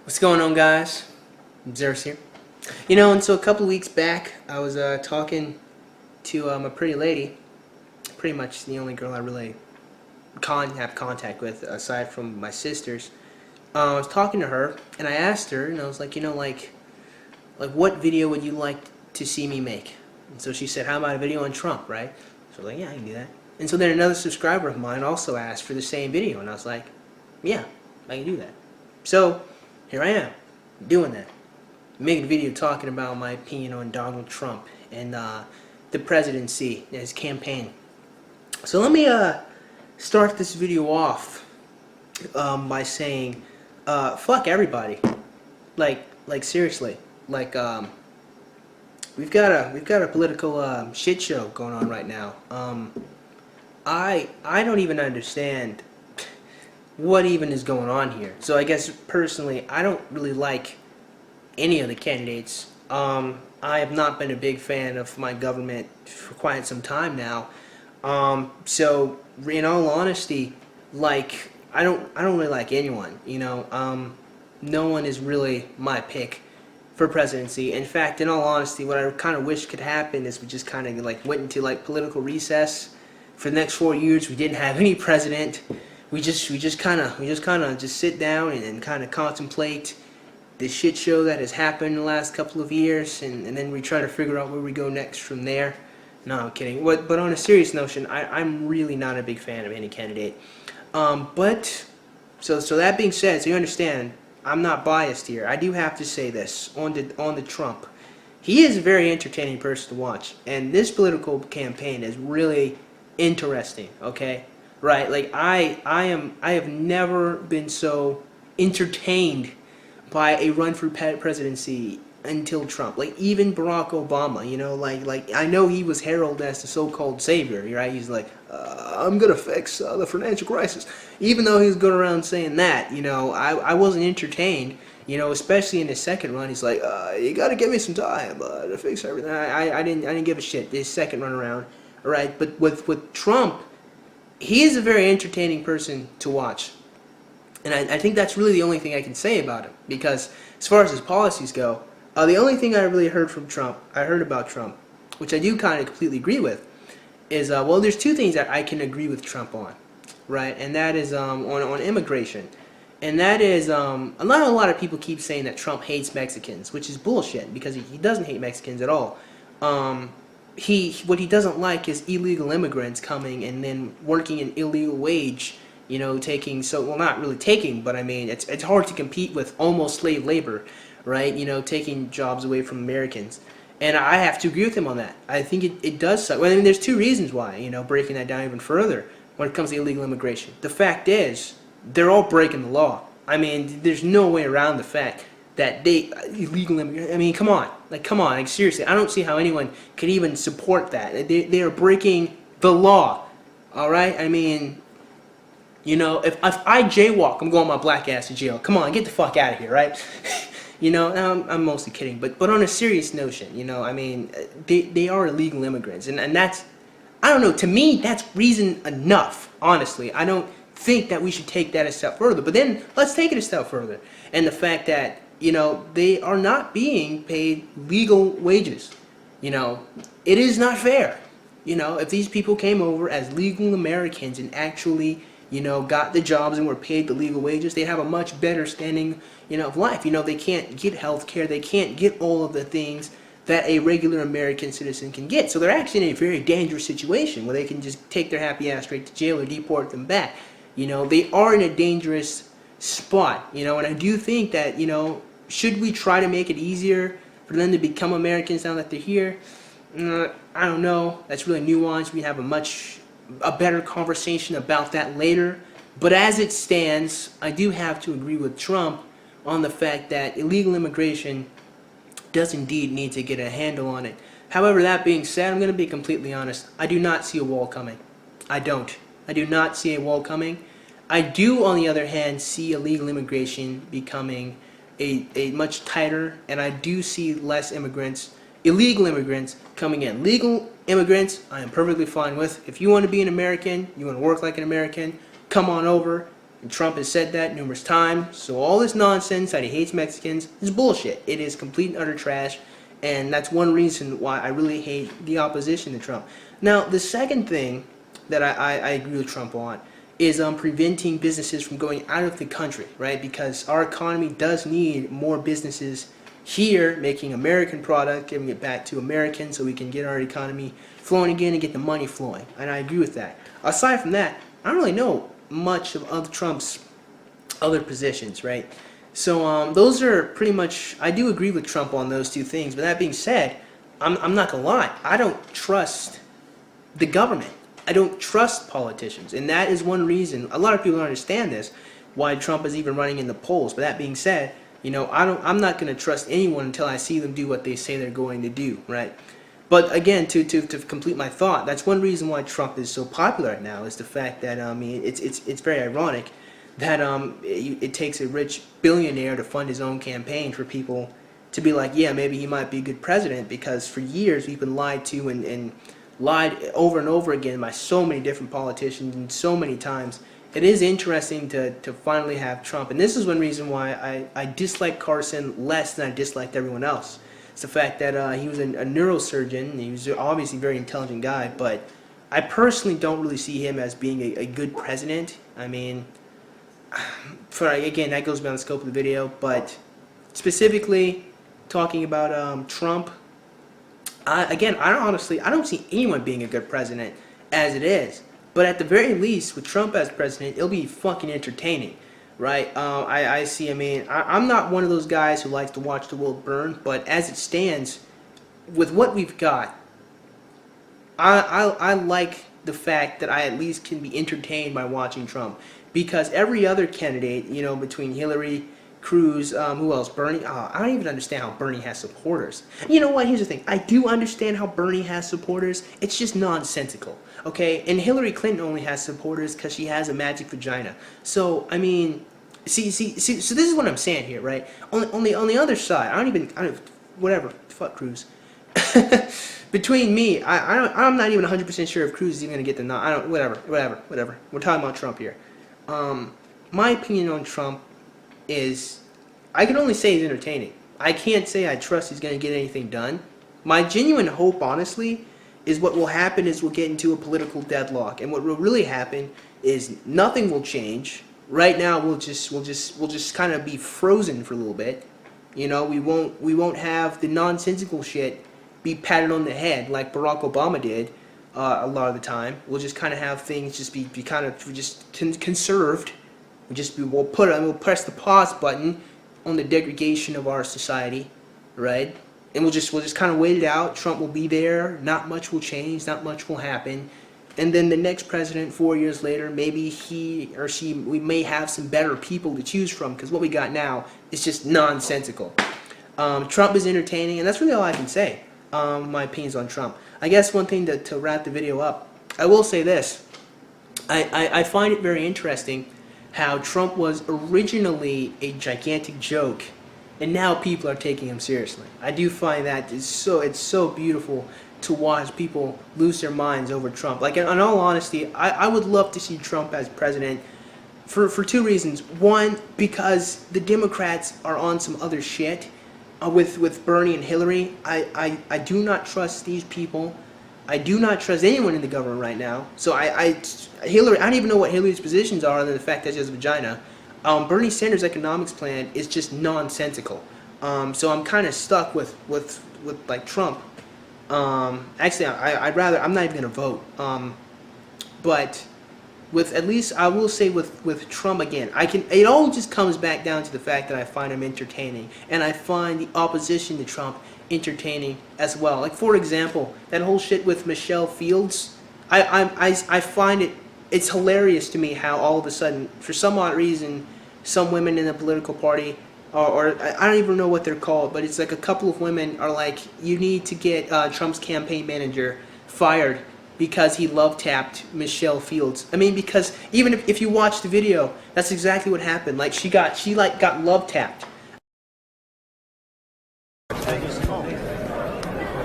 What's going on, guys? Xeris here. And so a couple of weeks back, I was talking to a pretty lady, pretty much the only girl I really have contact with, aside from my sisters. I was talking to her, and I asked her, and I was like, like what video would you like to see me make? And so she said, how about a video on Trump, right? So I was like, yeah, I can do that. And so then another subscriber of mine also asked for the same video, and I was like, yeah, I can do that. So here I am, doing that. Making a video talking about my opinion on Donald Trump and the presidency, his campaign. So let me start this video off by saying, fuck everybody. Like seriously. Like we've got a political shit show going on right now. I don't even understand what even is going on here. So I guess personally, I don't really like any of the candidates. I have not been a big fan of my government for quite some time now. So in all honesty, like I don't really like anyone. No one is really my pick for presidency. In fact, in all honesty, what I kind of wish could happen is we just kind of like went into like political recess for the next 4 years. We didn't have any president. We just kind of sit down and kind of contemplate the shit show that has happened in the last couple of years, and then we try to figure out where we go next from there. No, I'm kidding. But on a serious notion, I'm really not a big fan of any candidate. But so that being said, so you understand, I'm not biased here. I do have to say this on the Trump. He is a very entertaining person to watch, and this political campaign is really interesting. Okay. Right, like I have never been so entertained by a run for presidency until Trump. Like even Barack Obama, like I know he was heralded as the so-called savior, right? He's like, I'm gonna fix the financial crisis. Even though he was going around saying that, I wasn't entertained. Especially in his second run, he's like, you gotta give me some time to fix everything. I didn't give a shit his second run around, all right? But with Trump, he is a very entertaining person to watch. And I think that's really the only thing I can say about him. Because as far as his policies go, the only thing I really heard about Trump, which I do kind of completely agree with, is, well, there's two things that I can agree with Trump on, right? And that is on immigration. And that is, a lot of people keep saying that Trump hates Mexicans, which is bullshit, because he doesn't hate Mexicans at all. What he doesn't like is illegal immigrants coming and then working an illegal wage, not really taking, but I mean, it's hard to compete with almost slave labor, right? Taking jobs away from Americans. And I have to agree with him on that. I think it does suck. Well, I mean, there's two reasons why, breaking that down even further when it comes to illegal immigration. The fact is, they're all breaking the law. I mean, there's no way around the fact that illegal immigrants, I mean, come on, like seriously, I don't see how anyone could even support that. They are breaking the law, all right? I mean, if I jaywalk, I'm going my black ass to jail. Come on, get the fuck out of here, right? I'm mostly kidding, but on a serious notion, I mean, they are illegal immigrants, and that's, I don't know, to me, that's reason enough, honestly. I don't think that we should take that a step further, but then let's take it a step further, and the fact that they are not being paid legal wages. It is not fair. If these people came over as legal Americans and actually, got the jobs and were paid the legal wages, they'd have a much better standing, of life. They can't get health care. They can't get all of the things that a regular American citizen can get. So they're actually in a very dangerous situation where they can just take their happy ass straight to jail or deport them back. They are in a dangerous spot, and I do think that, should we try to make it easier for them to become Americans now that they're here? I don't know. That's really nuanced. We have a better conversation about that later. But as it stands, I do have to agree with Trump on the fact that illegal immigration does indeed need to get a handle on it. However, that being said, I'm going to be completely honest. I do not see a wall coming. I don't. I do not see a wall coming. I do, on the other hand, see illegal immigration becoming a much tighter, and I do see less illegal immigrants coming in. Legal immigrants, I am perfectly fine with. If you want to be an American, you want to work like an American, come on over, And Trump has said that numerous times. So all this nonsense that he hates Mexicans is bullshit. It is complete and utter trash. And that's one reason why I really hate the opposition to Trump. Now, the second thing that I agree with Trump on is preventing businesses from going out of the country, right? Because our economy does need more businesses here making American product, giving it back to Americans so we can get our economy flowing again and get the money flowing. And I agree with that. Aside from that, I don't really know much of Trump's other positions, right? So those are pretty much, I do agree with Trump on those two things. But that being said, I'm not going to lie. I don't trust the government. I don't trust politicians. And that is one reason, a lot of people don't understand this, why Trump is even running in the polls. But that being said, you know, I'm not going to trust anyone until I see them do what they say they're going to do, right? But again, to complete my thought, that's one reason why Trump is so popular right now, is the fact that, I mean, it's very ironic that it takes a rich billionaire to fund his own campaign for people to be like, yeah, maybe he might be a good president, because for years we've been lied to and lied over and over again by so many different politicians and so many times. It is interesting to finally have Trump. And this is one reason why I dislike Carson less than I disliked everyone else. It's the fact that he was a neurosurgeon. He was obviously a very intelligent guy, but I personally don't really see him as being a good president. I mean, again, that goes beyond the scope of the video, but specifically talking about Trump, I don't see anyone being a good president as it is. But at the very least, with Trump as president, it'll be fucking entertaining, right? I'm not one of those guys who likes to watch the world burn, but as it stands, with what we've got, I like the fact that I at least can be entertained by watching Trump. Because every other candidate, you know, between Hillary, Cruz, who else? Bernie. I don't even understand how Bernie has supporters. You know what? Here's the thing. I do understand how Bernie has supporters. It's just nonsensical, okay? And Hillary Clinton only has supporters because she has a magic vagina. So I mean, see. So this is what I'm saying here, right? On the other side, whatever. Fuck Cruz. Between me, I'm not even 100% sure if Cruz is even gonna get the nod. Whatever. We're talking about Trump here. My opinion on Trump is, I can only say he's entertaining. I can't say I trust he's going to get anything done. My genuine hope, honestly, is what will happen is we'll get into a political deadlock, and what will really happen is nothing will change. Right now, we'll just kind of be frozen for a little bit. You know, we won't have the nonsensical shit be patted on the head like Barack Obama did a lot of the time. We'll just kind of have things just be kind of just conserved. We'll press the pause button on the degradation of our society, right? And we'll just kind of wait it out. Trump will be there. Not much will change. Not much will happen. And then the next president, 4 years later, maybe he or she, we may have some better people to choose from, because what we got now is just nonsensical. Trump is entertaining, and that's really all I can say. My opinions on Trump. I guess one thing to wrap the video up, I will say this. I find it very interesting how Trump was originally a gigantic joke, and now people are taking him seriously. I do find that it's so beautiful to watch people lose their minds over Trump. Like, in all honesty, I would love to see Trump as president for two reasons. One, because the Democrats are on some other shit with Bernie and Hillary. I do not trust these people. I do not trust anyone in the government right now. So Hillary, I don't even know what Hillary's positions are other than the fact that she has a vagina. Bernie Sanders' economics plan is just nonsensical. So I'm kind of stuck with like Trump. Actually, I'm not even gonna vote. But with, at least I will say with Trump again, it all just comes back down to the fact that I find him entertaining, and I find the opposition to Trump entertaining as well. Like, for example, that whole shit with Michelle Fields, I find it's hilarious to me how all of a sudden, for some odd reason, some women in the political party, or I don't even know what they're called, but it's like a couple of women are like, you need to get Trump's campaign manager fired because he love tapped Michelle Fields. I mean, because even if you watch the video, that's exactly what happened. Like, she got love tapped.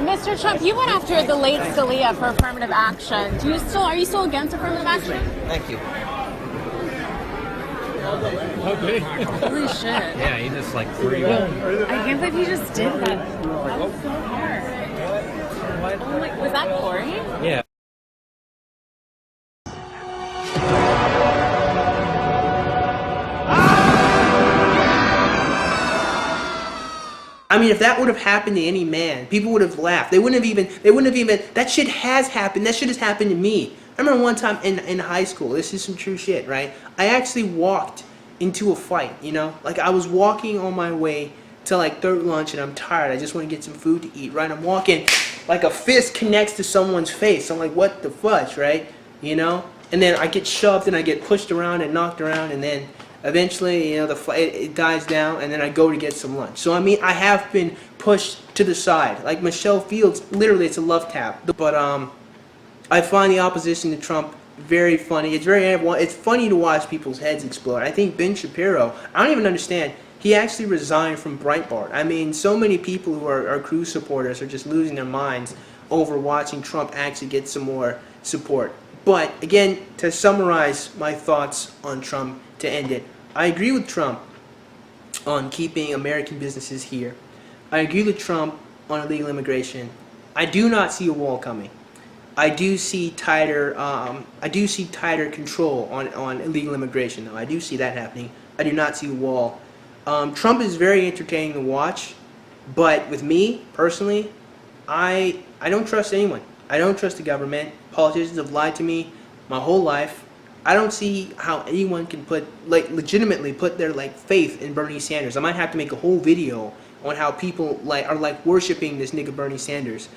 Mr. Trump, you went after the late Scalia for affirmative action. Are you still against affirmative action? Thank you. Holy shit. Yeah, he just like threw. I can't believe he just did that. That was so hard. Oh my, was that Corey? Yeah. I mean, if that would have happened to any man, people would have laughed. They wouldn't have even, that shit has happened. That shit has happened to me. I remember one time in high school, this is some true shit, right? I actually walked into a fight, you know? Like, I was walking on my way to, like, third lunch, and I'm tired. I just want to get some food to eat, right? I'm walking, like, a fist connects to someone's face. I'm like, what the fudge, right? You know? And then I get shoved, and I get pushed around and knocked around, and then eventually, you know, the fight, it dies down, and then I go to get some lunch. So, I mean, I have been pushed to the side. Like, Michelle Fields, literally, it's a love tap. But, I find the opposition to Trump very funny. It's funny to watch people's heads explode. I think Ben Shapiro, I don't even understand. He actually resigned from Breitbart. I mean, so many people who are Cruz supporters are just losing their minds over watching Trump actually get some more support. But again, to summarize my thoughts on Trump, to end it, I agree with Trump on keeping American businesses here. I agree with Trump on illegal immigration. I do not see a wall coming. I do see tighter control on illegal immigration, though. I do see that happening. I do not see a wall. Trump is very entertaining to watch, but with me personally, I don't trust anyone. I don't trust the government. Politicians have lied to me my whole life. I don't see how anyone can legitimately put their faith in Bernie Sanders. I might have to make a whole video on how people are worshiping this nigga Bernie Sanders.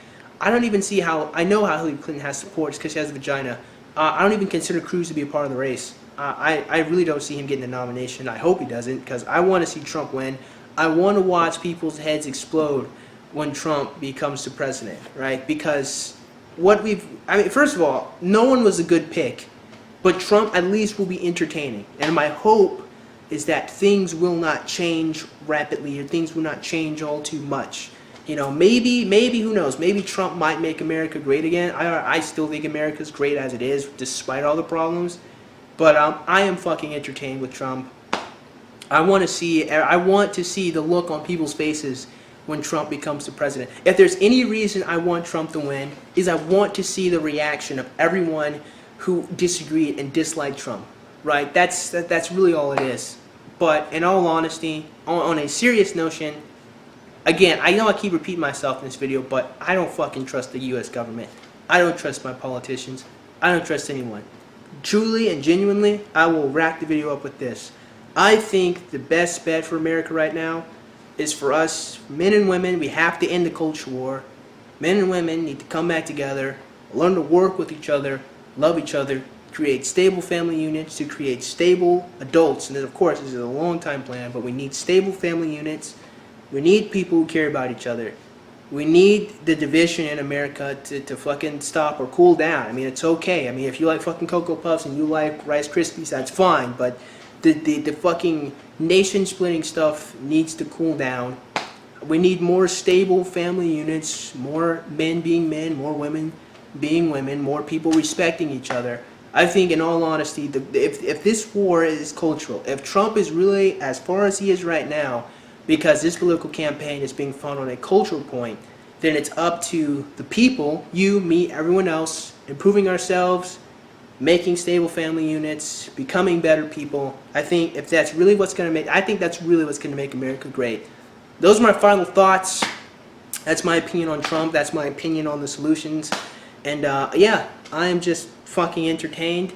I don't even see how. I know how Hillary Clinton has support because she has a vagina. I don't even consider Cruz to be a part of the race. I really don't see him getting the nomination. I hope he doesn't, because I want to see Trump win. I want to watch people's heads explode when Trump becomes the president, right? Because first of all, no one was a good pick, but Trump at least will be entertaining. And my hope is that things will not change rapidly, or things will not change all too much. You know, maybe, who knows, maybe Trump might make America great again. I still think America's great as it is, despite all the problems. But I am fucking entertained with Trump. I want to see the look on people's faces when Trump becomes the president. If there's any reason I want Trump to win, is I want to see the reaction of everyone who disagreed and disliked Trump. Right? That's really all it is. But in all honesty, on a serious notion, again, I know I keep repeating myself in this video, but I don't fucking trust the U.S. government. I don't trust my politicians. I don't trust anyone. Truly and genuinely, I will wrap the video up with this. I think the best bet for America right now is for us, men and women. We have to end the culture war. Men and women need to come back together, learn to work with each other, love each other, create stable family units, to create stable adults. And then, of course, this is a long-time plan, but we need stable family units. We need people who care about each other. We need the division in America to fucking stop or cool down. I mean, it's okay. I mean, if you like fucking Cocoa Puffs and you like Rice Krispies, that's fine. But the fucking nation-splitting stuff needs to cool down. We need more stable family units, more men being men, more women being women, more people respecting each other. I think, in all honesty, if this war is cultural, if Trump is really as far as he is right now, because this political campaign is being fought on a cultural point, then it's up to the people, you, me, everyone else, improving ourselves, making stable family units, becoming better people. I think if that's really what's going to make, I think that's really what's going to make America great. Those are my final thoughts. That's my opinion on Trump. That's my opinion on the solutions. And yeah, I am just fucking entertained,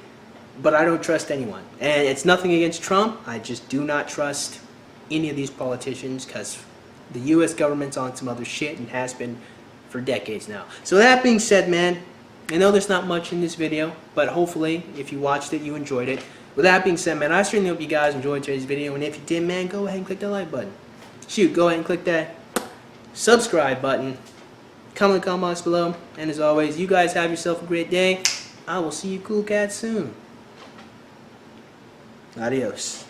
but I don't trust anyone. And it's nothing against Trump. I just do not trust any of these politicians, because the U.S. government's on some other shit and has been for decades now. So that being said, man, I know there's not much in this video, but hopefully, if you watched it, you enjoyed it. With that being said, man, I certainly hope you guys enjoyed today's video, and if you did, man, go ahead and click that like button. Shoot, go ahead and click that subscribe button. Comment in the comments below, and as always, you guys have yourself a great day. I will see you cool cats soon. Adios.